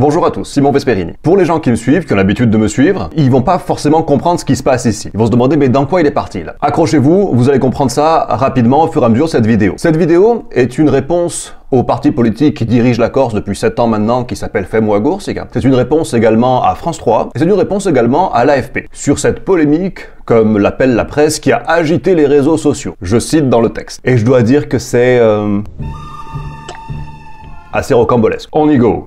Bonjour à tous, Simon Vesperini. Pour les gens qui me suivent, qui ont l'habitude de me suivre, ils vont pas forcément comprendre ce qui se passe ici. Ils vont se demander mais dans quoi il est parti là. Accrochez-vous, vous allez comprendre ça rapidement au fur et à mesure de cette vidéo. Cette vidéo est une réponse au parti politique qui dirige la Corse depuis 7 ans maintenant, qui s'appelle Fais-moi Goursiga. C'est une réponse également à France 3, et c'est une réponse également à l'AFP, sur cette polémique, comme l'appelle la presse, qui a agité les réseaux sociaux. Je cite dans le texte. Et je dois dire que c'est assez rocambolesque. On y go.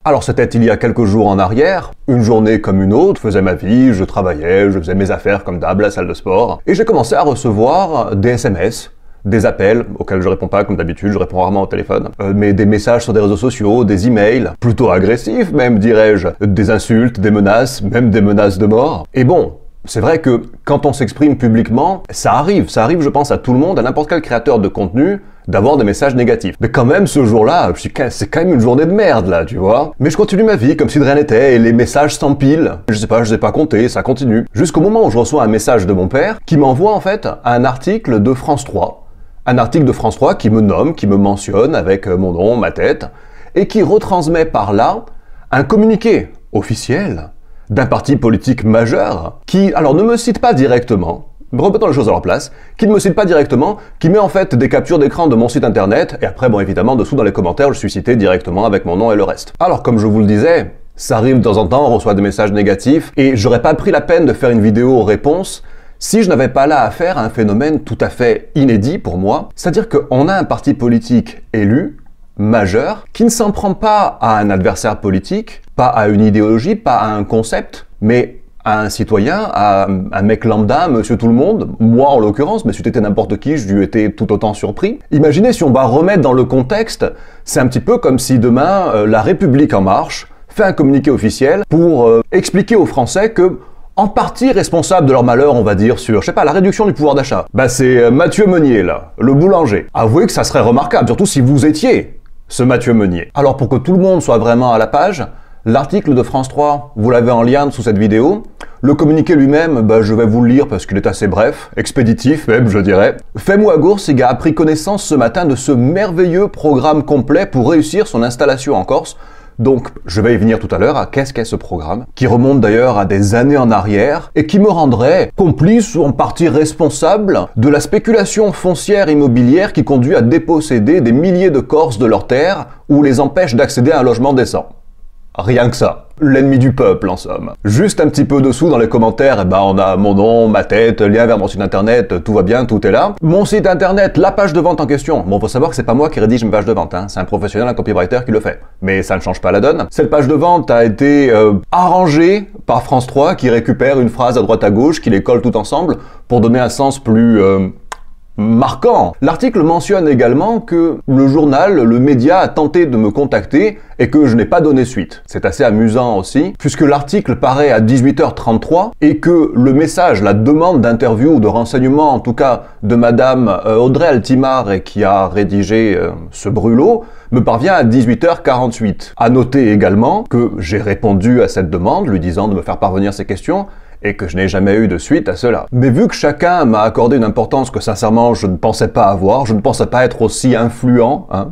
Alors c'était il y a quelques jours en arrière, une journée comme une autre, je faisais ma vie, je travaillais, je faisais mes affaires comme d'hab, la salle de sport, et j'ai commencé à recevoir des SMS, des appels auxquels je réponds pas comme d'habitude, je réponds rarement au téléphone, mais des messages sur des réseaux sociaux, des emails, plutôt agressifs même dirais-je, des insultes, des menaces, même des menaces de mort. Et bon, c'est vrai que quand on s'exprime publiquement, ça arrive je pense à tout le monde, à n'importe quel créateur de contenu, d'avoir des messages négatifs. Mais quand même, ce jour-là, c'est quand même une journée de merde, là, tu vois. Mais je continue ma vie comme si de rien n'était, et les messages s'empilent. Je sais pas compter, ça continue. Jusqu'au moment où je reçois un message de mon père, qui m'envoie en fait un article de France 3. Un article de France 3 qui me nomme, qui me mentionne avec mon nom, ma tête, et qui retransmet par là un communiqué officiel d'un parti politique majeur, qui, alors ne me cite pas directement, remettons les choses à leur place, qui ne me cite pas directement, qui met en fait des captures d'écran de mon site internet, et après, bon évidemment, dessous dans les commentaires, je suis cité directement avec mon nom et le reste. Alors, comme je vous le disais, ça arrive de temps en temps, on reçoit des messages négatifs, et j'aurais pas pris la peine de faire une vidéo réponse si je n'avais pas là affaire à un phénomène tout à fait inédit pour moi, c'est-à-dire qu'on a un parti politique élu, majeur, qui ne s'en prend pas à un adversaire politique, pas à une idéologie, pas à un concept, mais à un citoyen, à un mec lambda, monsieur tout le monde, moi en l'occurrence, mais si c'était n'importe qui, je lui étais tout autant surpris. Imaginez si on va remettre dans le contexte, c'est un petit peu comme si demain, la République en marche fait un communiqué officiel pour expliquer aux Français que, en partie responsable de leur malheur, on va dire, sur, je sais pas, la réduction du pouvoir d'achat. Bah c'est Mathieu Meunier, là, le boulanger. Avouez que ça serait remarquable, surtout si vous étiez ce Mathieu Meunier. Alors pour que tout le monde soit vraiment à la page, l'article de France 3, vous l'avez en lien sous cette vidéo. Le communiqué lui-même, bah, je vais vous le lire parce qu'il est assez bref, expéditif même, je dirais. Fais-moi Goursiga a pris connaissance ce matin de ce merveilleux programme complet pour réussir son installation en Corse. Donc, je vais y venir tout à l'heure à qu'est-ce qu'est ce programme, qui remonte d'ailleurs à des années en arrière et qui me rendrait complice ou en partie responsable de la spéculation foncière immobilière qui conduit à déposséder des milliers de Corses de leurs terres ou les empêche d'accéder à un logement décent. Rien que ça. L'ennemi du peuple, en somme. Juste un petit peu dessous dans les commentaires, eh ben, on a mon nom, ma tête, lien vers mon site internet, tout va bien, tout est là. Mon site internet, la page de vente en question. Bon, faut savoir que c'est pas moi qui rédige mes pages de vente, hein. C'est un professionnel, un copywriter qui le fait. Mais ça ne change pas la donne. Cette page de vente a été arrangée par France 3, qui récupère une phrase à droite à gauche, qui les colle tout ensemble, pour donner un sens plus marquant. L'article mentionne également que le journal, le média a tenté de me contacter et que je n'ai pas donné suite. C'est assez amusant aussi, puisque l'article paraît à 18h33 et que le message, la demande d'interview ou de renseignement, en tout cas de madame Audrey Altimare qui a rédigé ce brûlot, me parvient à 18h48. À noter également que j'ai répondu à cette demande, lui disant de me faire parvenir ses questions, et que je n'ai jamais eu de suite à cela. Mais vu que chacun m'a accordé une importance que sincèrement je ne pensais pas avoir, je ne pensais pas être aussi influent, hein,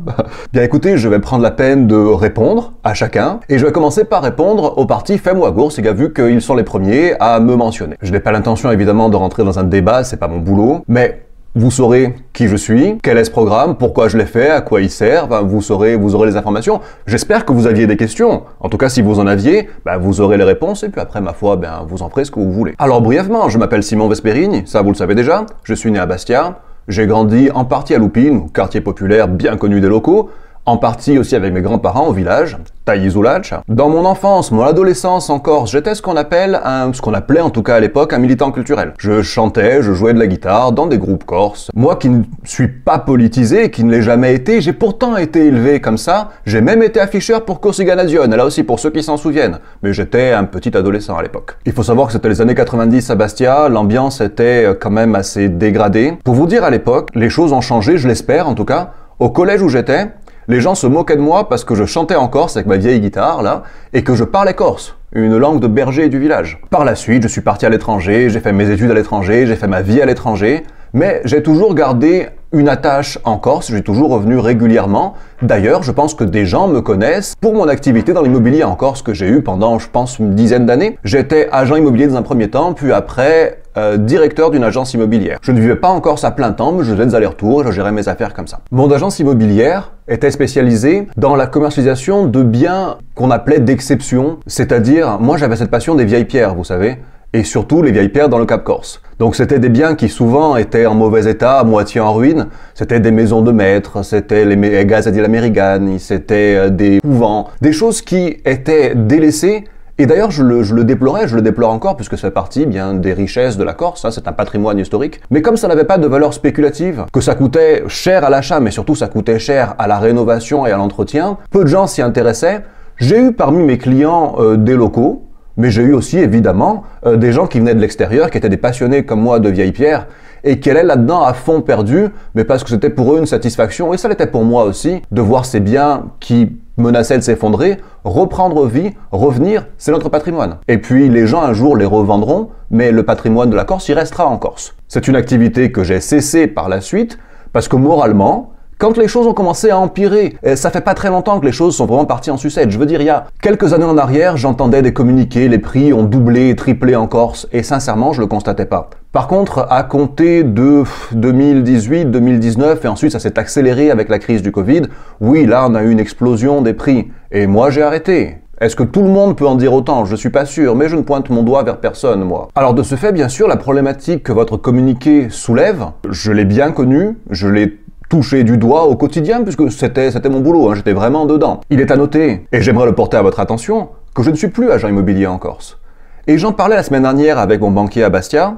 bien écoutez, je vais prendre la peine de répondre à chacun, et je vais commencer par répondre au parti Fais-moi Goursiga, vu qu'ils sont les premiers à me mentionner. Je n'ai pas l'intention évidemment de rentrer dans un débat, c'est pas mon boulot, mais vous saurez qui je suis, quel est ce programme, pourquoi je l'ai fait, à quoi il sert, enfin, vous aurez les informations. J'espère que vous aviez des questions. En tout cas, si vous en aviez, ben, vous aurez les réponses, et puis après, ma foi, ben, vous en ferez ce que vous voulez. Alors, brièvement, je m'appelle Simon Vesperini, ça vous le savez déjà, je suis né à Bastia, j'ai grandi en partie à Lupin, quartier populaire bien connu des locaux, en partie aussi avec mes grands-parents au village, Taïzoulac. Dans mon enfance, mon adolescence en Corse, j'étais ce qu'on appelait en tout cas à l'époque un militant culturel. Je chantais, je jouais de la guitare dans des groupes corses. Moi qui ne suis pas politisé, qui ne l'ai jamais été, j'ai pourtant été élevé comme ça. J'ai même été afficheur pour Goursiga Nazione, là aussi pour ceux qui s'en souviennent. Mais j'étais un petit adolescent à l'époque. Il faut savoir que c'était les années 90 à Bastia, l'ambiance était quand même assez dégradée. Pour vous dire à l'époque, les choses ont changé, je l'espère en tout cas. Au collège où j'étais, les gens se moquaient de moi parce que je chantais en Corse avec ma vieille guitare, là, et que je parlais corse, une langue de berger du village. Par la suite, je suis parti à l'étranger, j'ai fait mes études à l'étranger, j'ai fait ma vie à l'étranger, mais j'ai toujours gardé une attache en Corse, je suis toujours revenu régulièrement. D'ailleurs, je pense que des gens me connaissent pour mon activité dans l'immobilier en Corse que j'ai eue pendant, je pense, une dizaine d'années. J'étais agent immobilier dans un premier temps, puis après directeur d'une agence immobilière. Je ne vivais pas en Corse à plein temps, mais je faisais des allers-retours et je gérais mes affaires comme ça. Mon agence immobilière était spécialisée dans la commercialisation de biens qu'on appelait d'exception, c'est-à-dire, moi j'avais cette passion des vieilles pierres, vous savez, et surtout les vieilles pierres dans le Cap Corse. Donc c'était des biens qui souvent étaient en mauvais état, à moitié en ruine. C'était des maisons de maîtres, c'était les Gazadi la Mérigane, c'était des couvents, des choses qui étaient délaissées. Et d'ailleurs, je le déplorais, je le déplore encore, puisque ça fait partie bien des richesses de la Corse, hein, c'est un patrimoine historique. Mais comme ça n'avait pas de valeur spéculative, que ça coûtait cher à l'achat, mais surtout ça coûtait cher à la rénovation et à l'entretien, peu de gens s'y intéressaient. J'ai eu parmi mes clients des locaux, mais j'ai eu aussi évidemment des gens qui venaient de l'extérieur, qui étaient des passionnés comme moi de vieilles pierres, et qui allaient là-dedans à fond perdu, mais parce que c'était pour eux une satisfaction, et ça l'était pour moi aussi, de voir ces biens qui menaçaient de s'effondrer, reprendre vie, revenir, c'est notre patrimoine. Et puis les gens un jour les revendront, mais le patrimoine de la Corse, il restera en Corse. C'est une activité que j'ai cessée par la suite, parce que moralement, quand les choses ont commencé à empirer, et ça fait pas très longtemps que les choses sont vraiment parties en sucette. Je veux dire, il y a quelques années en arrière, j'entendais des communiqués, les prix ont doublé et triplé en Corse, et sincèrement, je le constatais pas. Par contre, à compter de 2018, 2019, et ensuite ça s'est accéléré avec la crise du Covid, oui, là on a eu une explosion des prix. Et moi j'ai arrêté. Est-ce que tout le monde peut en dire autant? Je suis pas sûr, mais je ne pointe mon doigt vers personne, moi. Alors de ce fait, bien sûr, la problématique que votre communiqué soulève, je l'ai bien connue, je l'ai touché du doigt au quotidien, puisque c'était mon boulot, hein, j'étais vraiment dedans. Il est à noter, et j'aimerais le porter à votre attention, que je ne suis plus agent immobilier en Corse. Et j'en parlais la semaine dernière avec mon banquier à Bastia.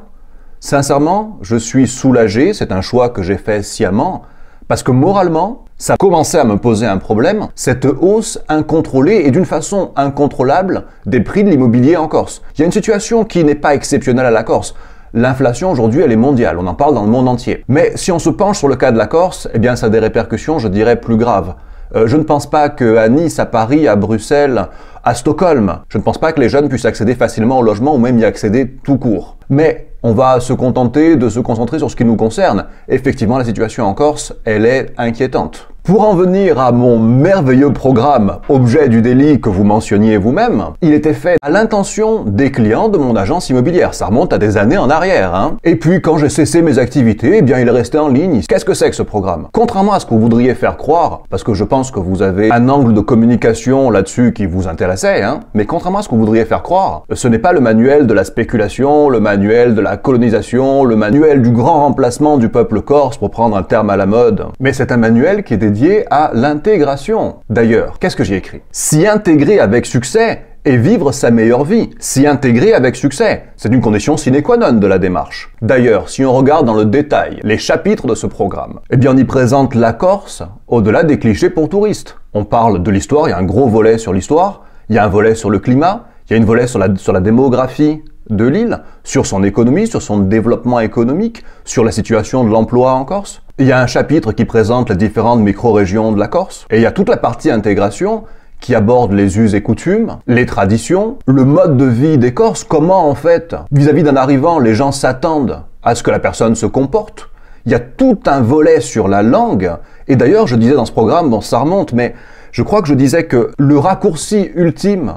Sincèrement, je suis soulagé, c'est un choix que j'ai fait sciemment, parce que moralement, ça commençait à me poser un problème, cette hausse incontrôlée et d'une façon incontrôlable des prix de l'immobilier en Corse. Il y a une situation qui n'est pas exceptionnelle à la Corse. L'inflation aujourd'hui, elle est mondiale, on en parle dans le monde entier. Mais si on se penche sur le cas de la Corse, eh bien ça a des répercussions, je dirais, plus graves. Je ne pense pas qu'à Nice, à Paris, à Bruxelles, à Stockholm, je ne pense pas que les jeunes puissent accéder facilement au logement ou même y accéder tout court. Mais on va se contenter de se concentrer sur ce qui nous concerne. Effectivement, la situation en Corse, elle est inquiétante. Pour en venir à mon merveilleux programme, objet du délit que vous mentionniez vous-même, il était fait à l'intention des clients de mon agence immobilière. Ça remonte à des années en arrière, hein. Et puis, quand j'ai cessé mes activités, eh bien, il est resté en ligne. Qu'est-ce que c'est que ce programme? Contrairement à ce que vous voudriez faire croire, parce que je pense que vous avez un angle de communication là-dessus qui vous intéressait, hein, mais contrairement à ce que vous voudriez faire croire, ce n'est pas le manuel de la spéculation, le manuel de la colonisation, le manuel du grand remplacement du peuple corse, pour prendre un terme à la mode, mais c'est un manuel qui est dédié à l'intégration. D'ailleurs, qu'est-ce que j'ai écrit? S'y intégrer avec succès et vivre sa meilleure vie. S'y intégrer avec succès, c'est une condition sine qua non de la démarche. D'ailleurs, si on regarde dans le détail les chapitres de ce programme, eh bien on y présente la Corse au-delà des clichés pour touristes. On parle de l'histoire, il y a un gros volet sur l'histoire, il y a un volet sur le climat, il y a une volet sur la démographie de l'île, sur son économie, sur son développement économique, sur la situation de l'emploi en Corse. Il y a un chapitre qui présente les différentes micro-régions de la Corse. Et il y a toute la partie intégration qui aborde les us et coutumes, les traditions, le mode de vie des Corses, comment en fait, vis-à-vis d'un arrivant, les gens s'attendent à ce que la personne se comporte. Il y a tout un volet sur la langue. Et d'ailleurs, je disais dans ce programme, bon ça remonte, mais je crois que je disais que le raccourci ultime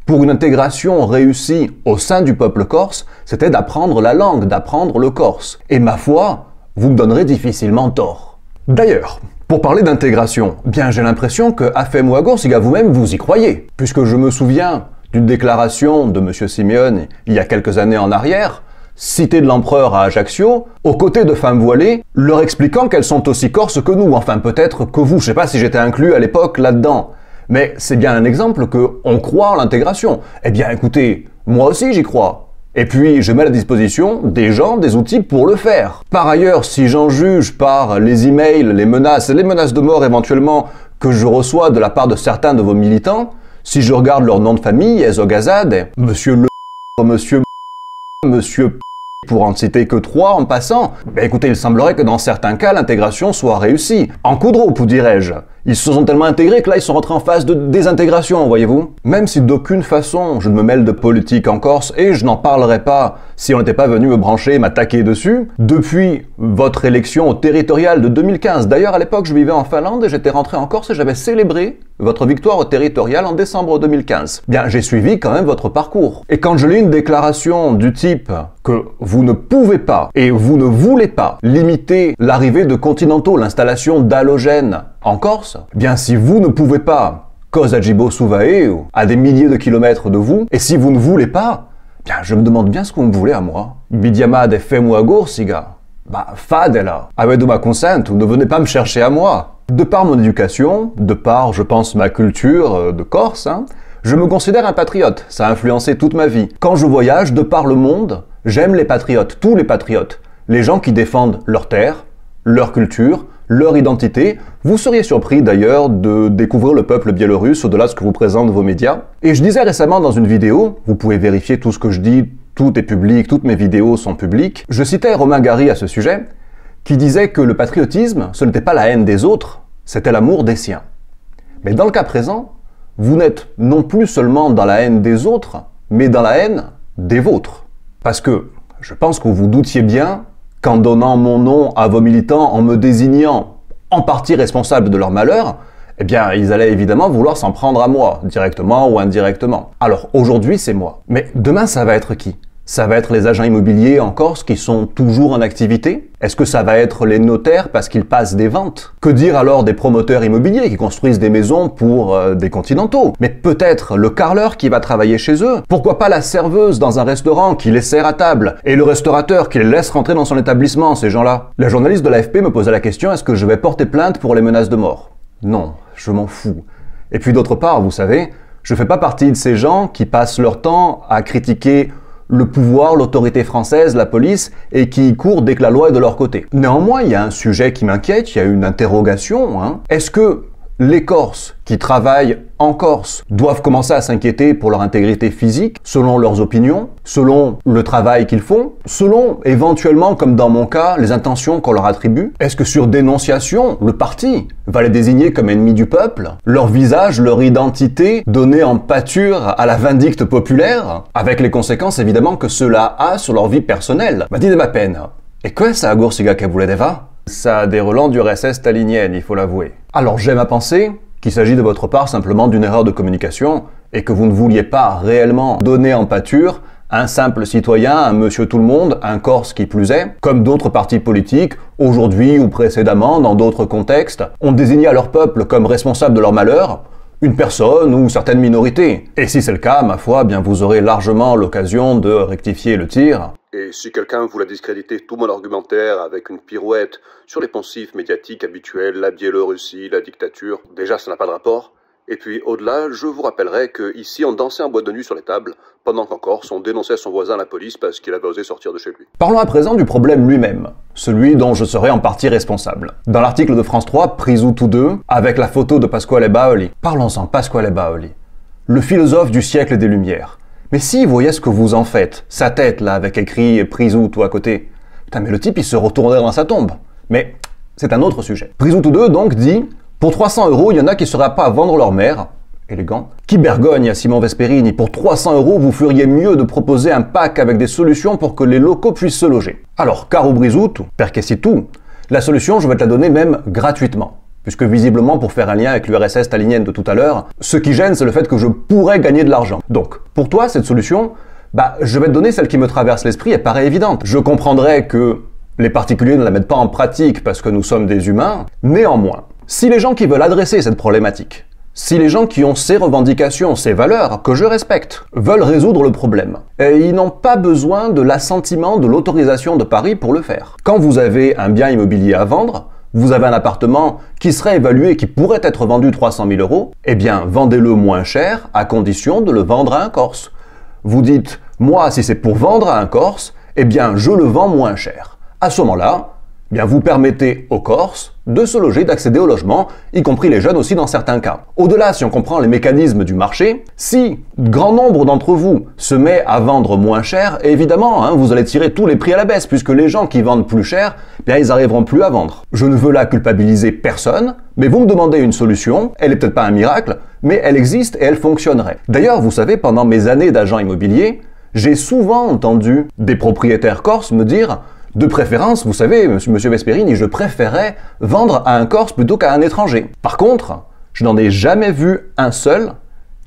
pour une intégration réussie au sein du peuple corse, c'était d'apprendre la langue, d'apprendre le corse. Et ma foi, vous me donnerez difficilement tort. D'ailleurs, pour parler d'intégration, bien j'ai l'impression que Afem-Ouagour, si vous-même vous y croyez, puisque je me souviens d'une déclaration de M. Simeone il y a quelques années en arrière, cité de l'empereur à Ajaccio, aux côtés de femmes voilées, leur expliquant qu'elles sont aussi corses que nous, enfin peut-être que vous, je sais pas si j'étais inclus à l'époque là-dedans. Mais c'est bien un exemple qu'on croit en l'intégration. Eh bien écoutez, moi aussi j'y crois. Et puis je mets à la disposition des gens, des outils pour le faire. Par ailleurs, si j'en juge par les emails, les menaces de mort éventuellement que je reçois de la part de certains de vos militants, si je regarde leur nom de famille, Ezogazade, Monsieur le... Monsieur pour en citer que 3 en passant, ben écoutez, il semblerait que dans certains cas, l'intégration soit réussie. En coup de roue, dirais-je. Ils se sont tellement intégrés que là, ils sont rentrés en phase de désintégration, voyez-vous. Même si d'aucune façon je ne me mêle de politique en Corse, et je n'en parlerai pas si on n'était pas venu me brancher et m'attaquer dessus, depuis votre élection au territorial de 2015, d'ailleurs à l'époque je vivais en Finlande et j'étais rentré en Corse et j'avais célébré votre victoire au territorial en décembre 2015. Bien, j'ai suivi quand même votre parcours. Et quand je lis une déclaration du type que vous ne pouvez pas et vous ne voulez pas limiter l'arrivée de continentaux, l'installation d'halogènes en Corse, bien si vous ne pouvez pas, Cosa Jibo Suvae, à des milliers de kilomètres de vous, et si vous ne voulez pas, bien je me demande bien ce que vous me voulez à moi. Bidiama de Femuagour, siga. Bah, fadela. Avec de ma consent, ne venez pas me chercher à moi. De par mon éducation, de par, je pense, ma culture de Corse, je me considère un patriote. Ça a influencé toute ma vie. Quand je voyage de par le monde, j'aime les patriotes, tous les patriotes. Les gens qui défendent leur terre, leur culture, leur identité. Vous seriez surpris d'ailleurs de découvrir le peuple biélorusse au-delà de ce que vous présentent vos médias. Et je disais récemment dans une vidéo, vous pouvez vérifier tout ce que je dis, tout est public, toutes mes vidéos sont publiques. Je citais Romain Gary à ce sujet, qui disait que le patriotisme, ce n'était pas la haine des autres, c'était l'amour des siens. Mais dans le cas présent, vous n'êtes non plus seulement dans la haine des autres, mais dans la haine des vôtres. Parce que je pense que vous vous doutiez bien qu'en donnant mon nom à vos militants, en me désignant en partie responsable de leur malheur, eh bien, ils allaient évidemment vouloir s'en prendre à moi, directement ou indirectement. Alors, aujourd'hui, c'est moi. Mais demain, ça va être qui ? Ça va être les agents immobiliers en Corse qui sont toujours en activité? Est-ce que ça va être les notaires parce qu'ils passent des ventes? Que dire alors des promoteurs immobiliers qui construisent des maisons pour des continentaux? Mais peut-être le carreleur qui va travailler chez eux? Pourquoi pas la serveuse dans un restaurant qui les sert à table? Et le restaurateur qui les laisse rentrer dans son établissement, ces gens-là? La journaliste de l'AFP me posait la question, est-ce que je vais porter plainte pour les menaces de mort? Non, je m'en fous. Et puis d'autre part, vous savez, je fais pas partie de ces gens qui passent leur temps à critiquer le pouvoir, l'autorité française, la police, et qui courent dès que la loi est de leur côté. Néanmoins, il y a un sujet qui m'inquiète, il y a une interrogation. Est-ce que les Corses qui travaillent en Corse doivent commencer à s'inquiéter pour leur intégrité physique, selon leurs opinions, selon le travail qu'ils font, selon éventuellement, comme dans mon cas, les intentions qu'on leur attribue? Est-ce que sur dénonciation, le parti va les désigner comme ennemis du peuple? Leur visage, leur identité donnée en pâture à la vindicte populaire? Avec les conséquences évidemment que cela a sur leur vie personnelle. Ma dit de ma peine. Et quoi ça a Goursiga Kabuledeva? Ça a des relents du RSS stalinienne, il faut l'avouer. Alors j'aime à penser qu'il s'agit de votre part simplement d'une erreur de communication et que vous ne vouliez pas réellement donner en pâture un simple citoyen, un monsieur tout le monde, un Corse qui plus est, comme d'autres partis politiques, aujourd'hui ou précédemment, dans d'autres contextes, ont désigné à leur peuple comme responsable de leur malheur une personne ou certaines minorités. Et si c'est le cas, ma foi, bien vous aurez largement l'occasion de rectifier le tir. Et si quelqu'un voulait discréditer tout mon argumentaire avec une pirouette sur les poncifs médiatiques habituels, la Biélorussie, la dictature, déjà ça n'a pas de rapport. Et puis au-delà, je vous rappellerai qu'ici on dansait en boîte de nuit sur les tables, pendant qu'en Corse on dénonçait son voisin à la police parce qu'il avait osé sortir de chez lui. Parlons à présent du problème lui-même, celui dont je serai en partie responsable. Dans l'article de France 3, Prisou tous deux, avec la photo de Pasquale Baoli. Parlons-en, Pasquale Baoli. Le philosophe du siècle des Lumières. Mais si, vous voyez ce que vous en faites, sa tête là, avec écrit Prisou tout à côté. Putain, mais le type il se retournerait dans sa tombe. Mais c'est un autre sujet. Prisou tous deux donc dit... Pour 300 €, il y en a qui ne seraient pas à vendre leur mère. Élégant. Qui bergogne à Simon Vesperini. Pour 300 €, vous feriez mieux de proposer un pack avec des solutions pour que les locaux puissent se loger. Alors, caro Brizout, perché tout, la solution, je vais te la donner même gratuitement. Puisque visiblement, pour faire un lien avec l'URSS stalinienne de tout à l'heure, ce qui gêne, c'est le fait que je pourrais gagner de l'argent. Donc, pour toi, cette solution, je vais te donner celle qui me traverse l'esprit, elle paraît évidente. Je comprendrais que les particuliers ne la mettent pas en pratique parce que nous sommes des humains. Néanmoins, si les gens qui veulent adresser cette problématique, si les gens qui ont ces revendications, ces valeurs, que je respecte, veulent résoudre le problème, ils n'ont pas besoin de l'assentiment, de l'autorisation de Paris pour le faire. Quand vous avez un bien immobilier à vendre, vous avez un appartement qui serait évalué, qui pourrait être vendu 300 000 €, eh bien, vendez-le moins cher à condition de le vendre à un Corse. Vous dites, moi, si c'est pour vendre à un Corse, eh bien, je le vends moins cher. À ce moment-là, Bien, vous permettez aux Corses de se loger, d'accéder au logement, y compris les jeunes aussi dans certains cas. Au-delà, si on comprend les mécanismes du marché, si grand nombre d'entre vous se met à vendre moins cher, évidemment, vous allez tirer tous les prix à la baisse, puisque les gens qui vendent plus cher, bien, ils n'arriveront plus à vendre. Je ne veux là culpabiliser personne, mais vous me demandez une solution, elle n'est peut-être pas un miracle, mais elle existe et elle fonctionnerait. D'ailleurs, vous savez, pendant mes années d'agent immobilier, j'ai souvent entendu des propriétaires corses me dire: de préférence, vous savez, monsieur Vesperini, je préférais vendre à un Corse plutôt qu'à un étranger. Par contre, je n'en ai jamais vu un seul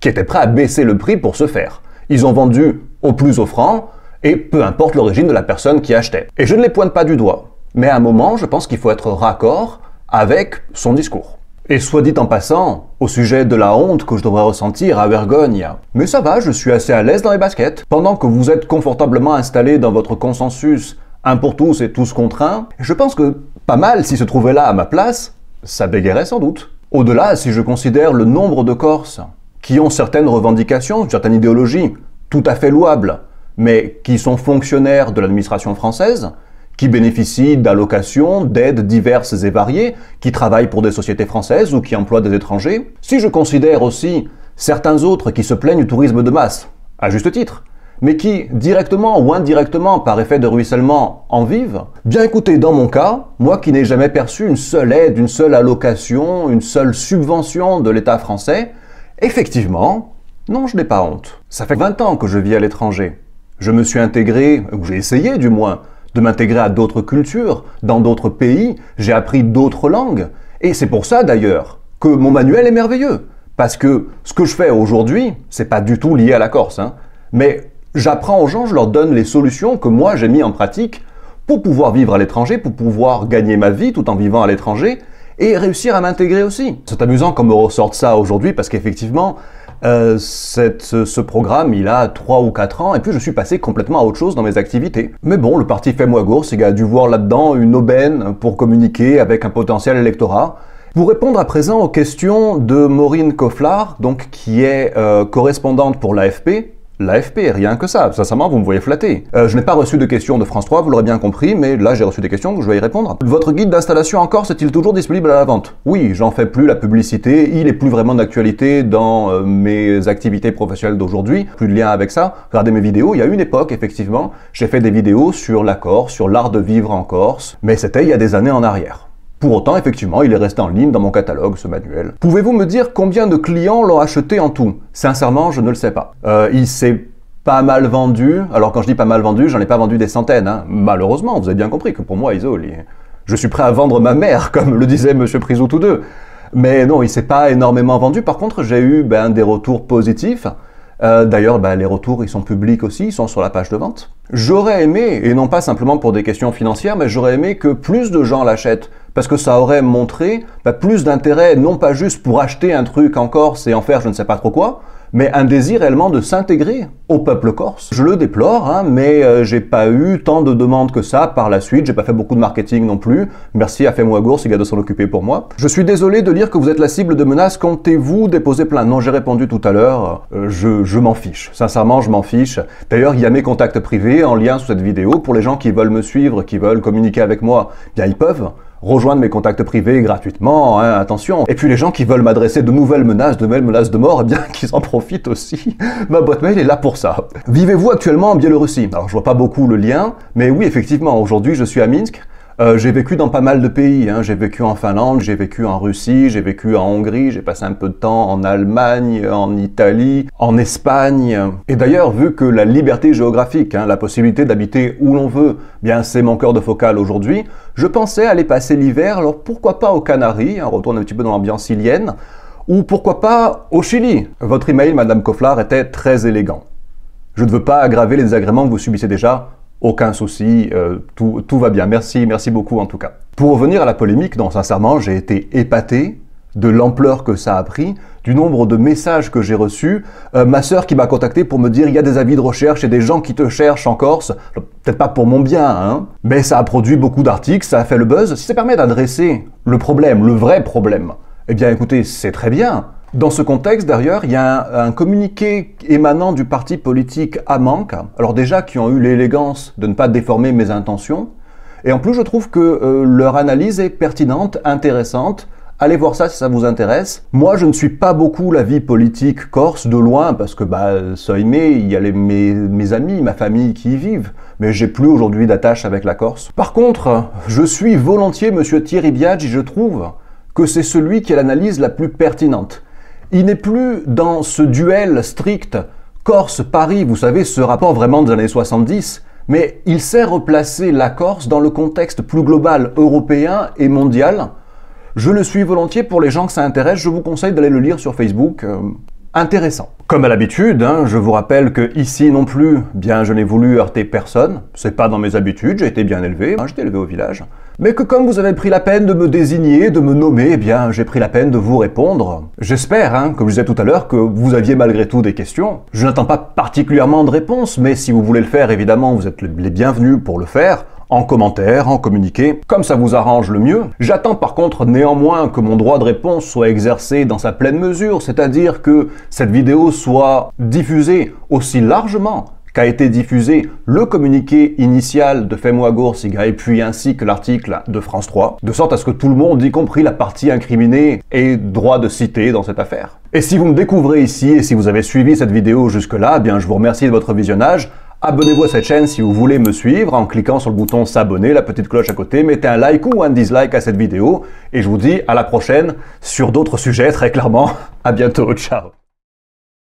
qui était prêt à baisser le prix pour ce faire. Ils ont vendu au plus offrant, et peu importe l'origine de la personne qui achetait. Et je ne les pointe pas du doigt. Mais à un moment, je pense qu'il faut être raccord avec son discours. Et soit dit en passant, au sujet de la honte que je devrais ressentir à Vergogne, mais ça va, je suis assez à l'aise dans les baskets. Pendant que vous êtes confortablement installé dans votre consensus un pour tous et tous contre un, je pense que pas mal, s'il se trouvait là à ma place, ça bégayerait sans doute. Au-delà, si je considère le nombre de Corses qui ont certaines revendications, une certaine idéologie, tout à fait louable, mais qui sont fonctionnaires de l'administration française, qui bénéficient d'allocations, d'aides diverses et variées, qui travaillent pour des sociétés françaises ou qui emploient des étrangers, si je considère aussi certains autres qui se plaignent du tourisme de masse, à juste titre, mais qui, directement ou indirectement, par effet de ruissellement, en vivent, bien écoutez, dans mon cas, moi qui n'ai jamais perçu une seule aide, une seule allocation, une seule subvention de l'État français, effectivement, non, je n'ai pas honte. Ça fait 20 ans que je vis à l'étranger. Je me suis intégré, ou j'ai essayé du moins, de m'intégrer à d'autres cultures, dans d'autres pays, j'ai appris d'autres langues, et c'est pour ça d'ailleurs que mon manuel est merveilleux, parce que ce que je fais aujourd'hui, c'est pas du tout lié à la Corse, mais j'apprends aux gens, je leur donne les solutions que moi j'ai mis en pratique pour pouvoir vivre à l'étranger, pour pouvoir gagner ma vie tout en vivant à l'étranger et réussir à m'intégrer aussi. C'est amusant qu'on me ressorte ça aujourd'hui parce qu'effectivement, ce programme, il a 3 ou 4 ans et puis je suis passé complètement à autre chose dans mes activités. Mais bon, le parti Fais-moi Gourse, il a dû voir là-dedans une aubaine pour communiquer avec un potentiel électorat. Pour répondre à présent aux questions de Maureen Kofflar, donc qui est correspondante pour l'AFP, l'AFP, rien que ça, sincèrement, vous me voyez flatté. Je n'ai pas reçu de questions de France 3, vous l'aurez bien compris, mais là j'ai reçu des questions, donc je vais y répondre. Votre guide d'installation en Corse est-il toujours disponible à la vente? Oui, j'en fais plus la publicité, il est plus vraiment d'actualité dans mes activités professionnelles d'aujourd'hui, plus de lien avec ça. Regardez mes vidéos, il y a une époque, effectivement, j'ai fait des vidéos sur la Corse, sur l'art de vivre en Corse, mais c'était il y a des années en arrière. Pour autant, effectivement, il est resté en ligne dans mon catalogue, ce manuel. Pouvez-vous me dire combien de clients l'ont acheté en tout? Sincèrement, je ne le sais pas. Il s'est pas mal vendu. Alors quand je dis pas mal vendu, j'en ai pas vendu des centaines. Malheureusement, vous avez bien compris que pour moi, je suis prêt à vendre ma mère, comme le disait Monsieur Prizou tous deux. Mais non, il s'est pas énormément vendu. Par contre, j'ai eu des retours positifs. D'ailleurs, les retours, ils sont publics aussi, ils sont sur la page de vente. J'aurais aimé, et non pas simplement pour des questions financières, mais j'aurais aimé que plus de gens l'achètent, parce que ça aurait montré plus d'intérêt, non pas juste pour acheter un truc en Corse et en faire je ne sais pas trop quoi, mais un désir réellement de s'intégrer au peuple corse. Je le déplore, mais j'ai pas eu tant de demandes que ça par la suite, j'ai pas fait beaucoup de marketing non plus. Merci à Fais-moi Gourse, il a de s'en occuper pour moi. Je suis désolé de lire que vous êtes la cible de menaces, comptez-vous déposer plainte? Non, j'ai répondu tout à l'heure, je m'en fiche. Sincèrement, je m'en fiche. D'ailleurs, il y a mes contacts privés en lien sous cette vidéo. Pour les gens qui veulent me suivre, qui veulent communiquer avec moi, bien ils peuvent rejoindre mes contacts privés gratuitement, attention. Et puis les gens qui veulent m'adresser de nouvelles menaces de mort, bien qu'ils en profitent aussi. Ma boîte mail est là pour ça. Vivez-vous actuellement en Biélorussie? Alors je vois pas beaucoup le lien, mais oui effectivement, aujourd'hui je suis à Minsk. J'ai vécu dans pas mal de pays, j'ai vécu en Finlande, j'ai vécu en Russie, j'ai vécu en Hongrie, j'ai passé un peu de temps en Allemagne, en Italie, en Espagne. Et d'ailleurs, vu que la liberté géographique, la possibilité d'habiter où l'on veut, bien c'est mon cœur de focale aujourd'hui, je pensais aller passer l'hiver, alors pourquoi pas aux Canaries, retourne un petit peu dans l'ambiance ilienne, ou pourquoi pas au Chili. Votre email, Madame Kofflar, était très élégant. Je ne veux pas aggraver les désagréments que vous subissez déjà. Aucun souci, tout va bien. Merci beaucoup en tout cas. Pour revenir à la polémique, non, sincèrement, j'ai été épaté de l'ampleur que ça a pris, du nombre de messages que j'ai reçus. Ma sœur qui m'a contacté pour me dire il y a des avis de recherche et des gens qui te cherchent en Corse. Peut-être pas pour mon bien, mais ça a produit beaucoup d'articles, ça a fait le buzz. Si ça permet d'adresser le problème, le vrai problème, eh bien écoutez, c'est très bien. Dans ce contexte, d'ailleurs, il y a un communiqué émanant du parti politique Amanc, alors déjà qui ont eu l'élégance de ne pas déformer mes intentions, Et en plus, je trouve que leur analyse est pertinente, intéressante. Allez voir ça si ça vous intéresse. Moi, je ne suis pas beaucoup la vie politique corse de loin parce que, Soimé, il y a mes amis, ma famille qui y vivent. Mais j'ai plus aujourd'hui d'attache avec la Corse. Par contre, je suis volontiers Monsieur Thierry Biaggi, je trouve que c'est celui qui a l'analyse la plus pertinente. Il n'est plus dans ce duel strict Corse-Paris, vous savez, ce rapport vraiment des années 70, mais il sait replacer la Corse dans le contexte plus global européen et mondial. Je le suis volontiers pour les gens que ça intéresse, je vous conseille d'aller le lire sur Facebook. Intéressant. Comme à l'habitude, je vous rappelle que ici non plus, je n'ai voulu heurter personne. C'est pas dans mes habitudes, j'ai été bien élevé, j'étais élevé au village. Mais que comme vous avez pris la peine de me désigner, de me nommer, j'ai pris la peine de vous répondre. J'espère, comme je disais tout à l'heure, que vous aviez malgré tout des questions. Je n'attends pas particulièrement de réponses, mais si vous voulez le faire, évidemment, vous êtes les bienvenus pour le faire. En commentaire, en communiqué, comme ça vous arrange le mieux. J'attends par contre néanmoins que mon droit de réponse soit exercé dans sa pleine mesure, c'est-à-dire que cette vidéo soit diffusée aussi largement qu'a été diffusé le communiqué initial de Fais-moi Goursiga et puis ainsi que l'article de France 3, de sorte à ce que tout le monde, y compris la partie incriminée, ait droit de citer dans cette affaire. Et si vous me découvrez ici et si vous avez suivi cette vidéo jusque-là, je vous remercie de votre visionnage. Abonnez-vous à cette chaîne si vous voulez me suivre en cliquant sur le bouton s'abonner, la petite cloche à côté, mettez un like ou un dislike à cette vidéo et je vous dis à la prochaine sur d'autres sujets très clairement. À bientôt, ciao.